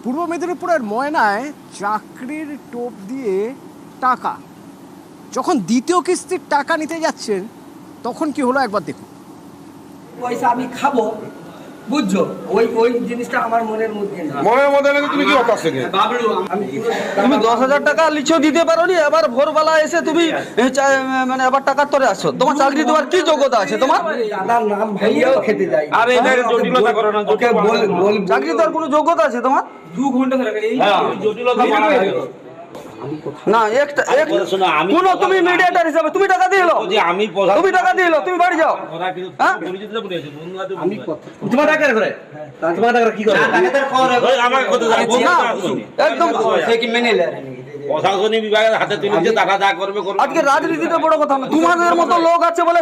পূর্ব মেদিনীপুরের ময়নায় চাকরির টোপ দিয়ে টাকা, যখন দ্বিতীয় কিস্তির টাকা নিতে যাচ্ছেন তখন কি হলো একবার দেখুন। পয়সা আমি খাবো, বুঝছো? ওই ওই জিনিসটা আমার মনের মধ্যে না। মনের মধ্যে নাকি তুমি কি কথা থেকে বাবলু, তুমি 10,000 টাকা লিচো দিতে পারো নি, এবার ভোরবেলা এসে তুমি মানে আবার টাকার তরে আসছো। তোমার চাকরি দেওয়ার কি যোগ্যতা আছে তোমার? দাদার নাম ভাইয়াও খেতে যাই। আরে এটা জটিলতা করো না, ওকে বল চাকরি দেওয়ার কোনো যোগ্যতা আছে তোমার? 2 ঘন্টা ধরে এই জটিলতা মানা যায় না, একটা কোনো তুমি মিডিয়েটর হিসাবে তুমি টাকা দিয়ে এলো, আমি তুমি টাকা দিয়ে এলো, তুমি বাড়ি যাও। হ্যাঁ? আমি কথা তোমার টাকা করে তোমার টাকা কি করে আমাকে কত যায় না, একদম সে কি মেনে নেয়? প্রশাসনিক বিভাগের হাতে তুলে দিয়ে টাকা যা করবে করবে। আজকে রাজনীতিটা বড় কথা না। তোমাদের মতো লোক আছে বলে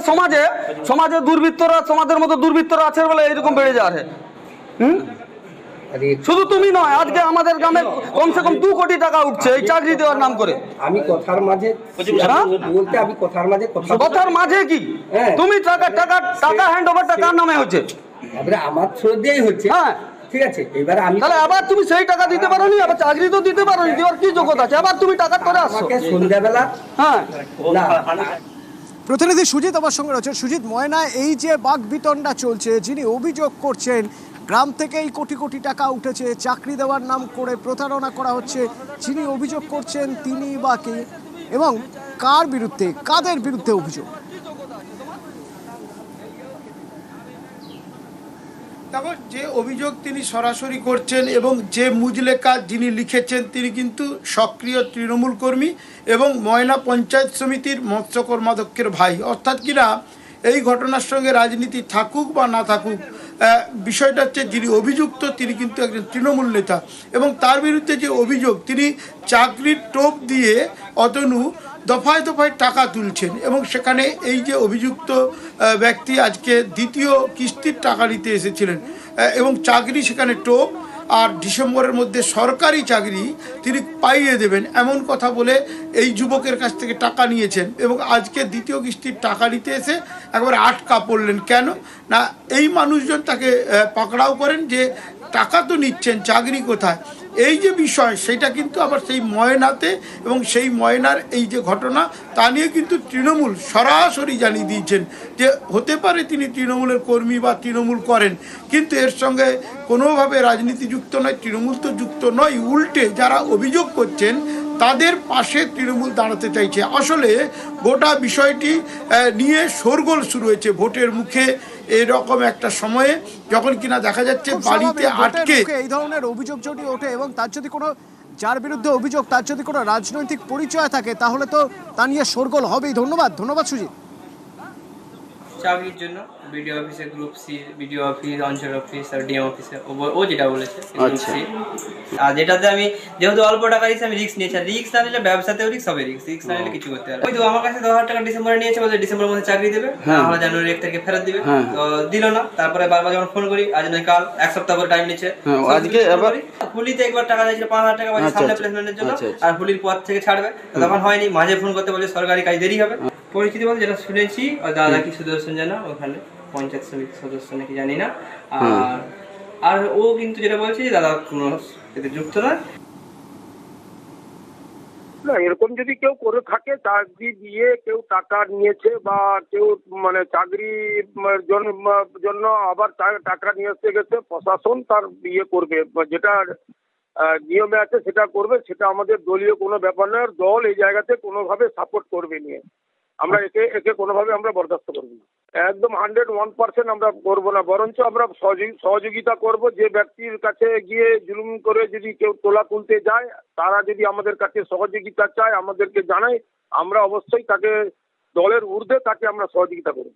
সমাজে দুর্বৃত্তরা, সমাজের মতো দুর্বৃত্তরা আছে বলে এরকম বেড়ে যাচ্ছে। শুধু তুমি নয়, আজকে আমাদের গ্রামে কমসে কম 2 কোটি টাকা উঠছে এই চাকরি দেওয়ার নাম করে। আমি কথার মাঝে বলতে আমি কথার মাঝে কথার মাঝে কি হ্যাঁ। তুমি টাকা হ্যান্ড ওভারটা কার নামে হচ্ছে? এবারে আমার থ্রু দিয়েই হচ্ছে। হ্যাঁ, ঠিক আছে, এবারে আমি তাহলে আবার তুমি সেই টাকা দিতে পারো নি, আবার চাকরি তো দিতে পারো নি, দেওয়ার কি যোগ্যতা আছে? আবার তুমি টাকা করে আসছো। আমাকে সন্ধ্যাবেলা হ্যাঁ, না প্রতিনিধি সুজিত আমার সঙ্গে রয়েছে। সুজিত, ময়নায় এই যে বাকবিতণ্ডা চলছে, যিনি অভিযোগ করছেন গ্রাম থেকে এই কোটি কোটি টাকা উঠেছে, চাকরি দেওয়ার নাম করে প্রতারণা করা হচ্ছে, যিনি অভিযোগ করছেন তিনি বা কে এবং কার বিরুদ্ধে, কাদের বিরুদ্ধে অভিযোগ? দেখো, যে অভিযোগ তিনি সরাসরি করছেন এবং যে মুজলেখা যিনি লিখেছেন তিনি কিন্তু সক্রিয় তৃণমূল কর্মী এবং ময়না পঞ্চায়েত সমিতির মৎস্য কর্মাধ্যক্ষের ভাই। অর্থাৎ কিনা এই ঘটনার সঙ্গে রাজনীতি থাকুক বা না থাকুক, বিষয়টা হচ্ছে যিনি অভিযুক্ত তিনি কিন্তু একজন তৃণমূল নেতা এবং তার বিরুদ্ধে যে অভিযোগ তিনি চাকরির টোপ দিয়ে অতনু দফায় দফায় টাকা তুলছেন এবং সেখানে এই যে অভিযুক্ত ব্যক্তি আজকে দ্বিতীয় কিস্তির টাকা নিতে এসেছিলেন এবং চাকরি সেখানে টোপ, আর ডিসেম্বরের মধ্যে সরকারি চাকরি তিনি পাইয়ে দেবেন এমন কথা বলে এই যুবকের কাছ থেকে টাকা নিয়েছেন এবং আজকে দ্বিতীয় কিস্তির টাকা নিতে এসে একবারে আটকা পড়লেন। কেন না, এই মানুষজন তাকে পাকড়াও করেন যে টাকা তো নিচ্ছেন, চাকরি কোথায়? এই যে বিষয় সেটা কিন্তু আবার সেই ময়নাতে এবং সেই ময়নার এই যে ঘটনা তা নিয়ে কিন্তু তৃণমূল সরাসরি জানিয়ে দিয়েছেন যে হতে পারে তিনি তৃণমূলের কর্মী বা তৃণমূল করেন, কিন্তু এর সঙ্গে কোনোভাবে রাজনীতি যুক্ত নয়, তৃণমূল তো যুক্ত নয়। উল্টে যারা অভিযোগ করছেন তাদের পাশে তৃণমূল দাঁড়াতে চাইছে। আসলে গোটা বিষয়টি নিয়ে শোরগোল শুরু হয়েছে ভোটের মুখে এরকম একটা সময়ে, যখন কিনা দেখা যাচ্ছে বাড়িতে আটকে এই ধরনের অভিযোগ যদি ওঠে এবং তার যদি কোনো, যার বিরুদ্ধে অভিযোগ তার যদি কোনো রাজনৈতিক পরিচয় থাকে তাহলে তো তা নিয়ে শোরগোল হবেই। ধন্যবাদ সুজিত। চাকরির জন্য বিডিও অফিসে, গ্রুপ সি বিডিও অফিস, অঞ্চল অফিস আর ডিএম অফিসে ও যেটা বলেছে গ্রুপ সি। আর যেটাতে আমি যেহেতু অল্প টাকা দিয়েছি আমি রিস্ক নিয়েছি, রিস্ক না নিলে ব্যবসাতেও রিস্ক হবে, রিস্ক না নিলে কিছু করতে হবে। ওই তো আমার কাছে 10,000 টাকা ডিসেম্বরে নিয়েছে, বলছে ডিসেম্বরের মধ্যে চাকরি দেবে, আমরা জানুয়ারি 1 তারিখে ফেরত দিবে, তো দিল না। তারপরে বারবার যখন ফোন করি, আজ নয় কাল, 1 সপ্তাহ করে টাইম নিচ্ছে। আজকে আবার হুলিতে একবার টাকা দিয়েছিল 5,000 টাকা বলছে সামনে প্লেসমেন্টের জন্য, আর হুলির পর থেকে ছাড়বে, তখন হয়নি। মাঝে ফোন করতে বলে সরকারি কাজ দেরি হবে। পরিস্থিতি বলতে যেটা শুনেছি, দাদা কি সুদর্শন জানা ওখানে পঞ্চায়েত সমিতির সদস্য নাকি জানি না, আর ও কিন্তু যেটা বলছে যে দাদা কোনো এতে যুক্ত নয়। না, এরকম যদি কেউ করে থাকে, চাকরি দিয়ে কেউ টাকা নিয়েছে বা কেউ মানে চাকরির জন্য আবার টাকা নিয়ে এসে গেছে, প্রশাসন তার ইয়ে করবে, যেটা নিয়মে আছে সেটা করবে, সেটা আমাদের দলীয় কোনো ব্যাপার নয়। দল এই জায়গাতে কোনোভাবে সাপোর্ট করবে নিয়ে আমরা একে কোনোভাবে আমরা বরদাস্ত করবো না। একদম 101% আমরা করবো না, বরঞ্চ আমরা সহযোগিতা করব। যে ব্যক্তির কাছে গিয়ে জুলুম করে যদি কেউ তোলা তুলতে যায়, তারা যদি আমাদের কাছে সহযোগিতা চায়, আমাদেরকে জানায়, আমরা অবশ্যই তাকে দলের ঊর্ধ্বে তাকে আমরা সহযোগিতা করব।